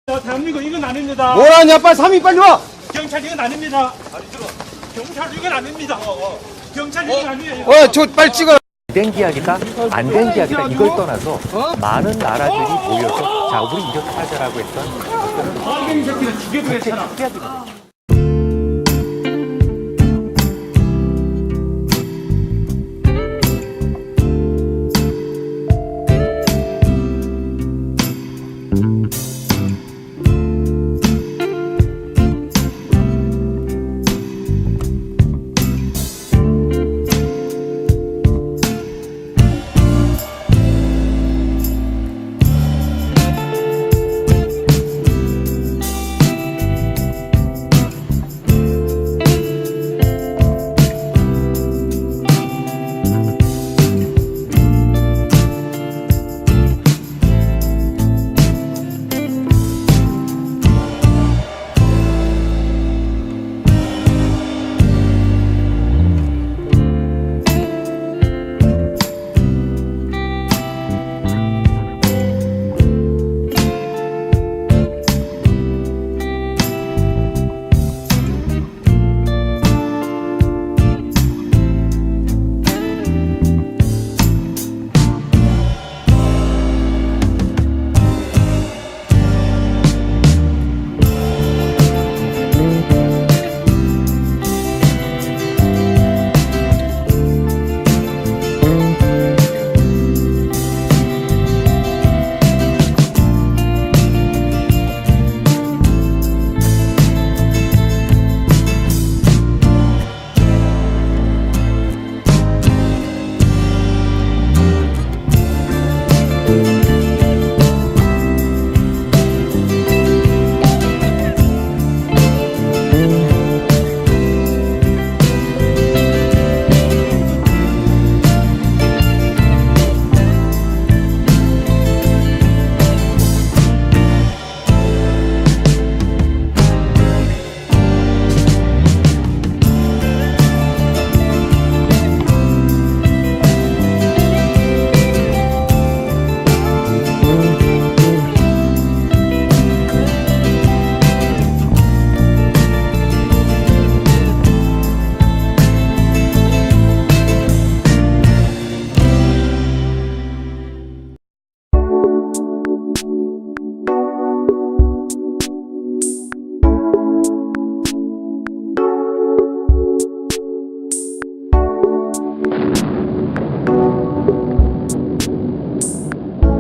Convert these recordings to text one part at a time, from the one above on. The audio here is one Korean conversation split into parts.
대한민국 이건 아닙니다. 뭐라냐? 빨리 3인 빨리 와. 경찰 이건 아닙니다. 경찰 이건 아닙니다. 경찰 이건 아니에요. 저 빨리 찍어. 된 계약이다, 안 된 계약이다 이걸 떠나서 많은 나라들이 모여서 자 우리 이렇게 하자라고 했던 이 새끼는 죽여도 괜찮아. 계약이거든요.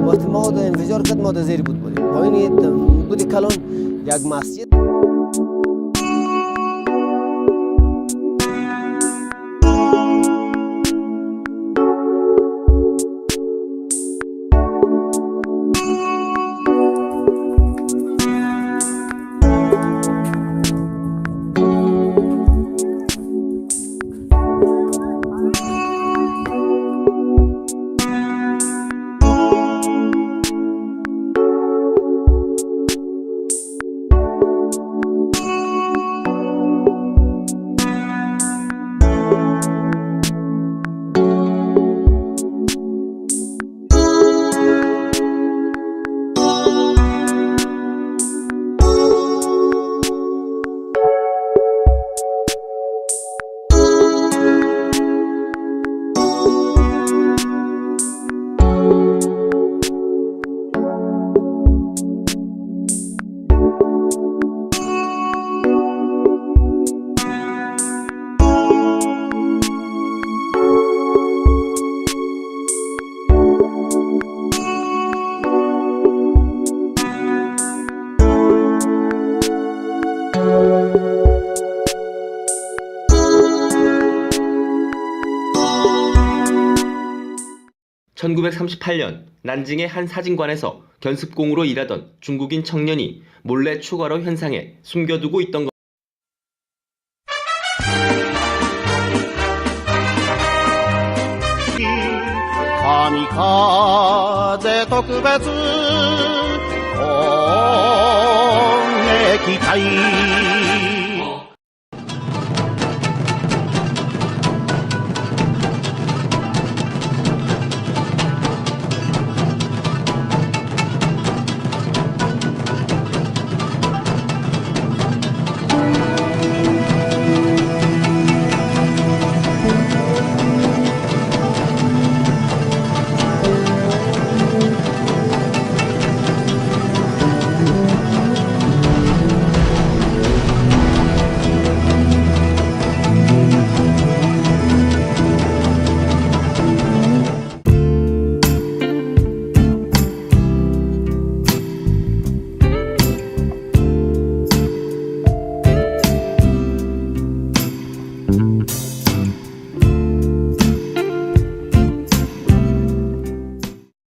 وقتی ما انفجار کرد ما در زیر بودیم پایین بودی کلان یک مسجد (1938년) 난징의 한 사진관에서 견습공으로 일하던 중국인 청년이 몰래 추가로 현상에 숨겨두고 있던 것. 神風特別攻撃隊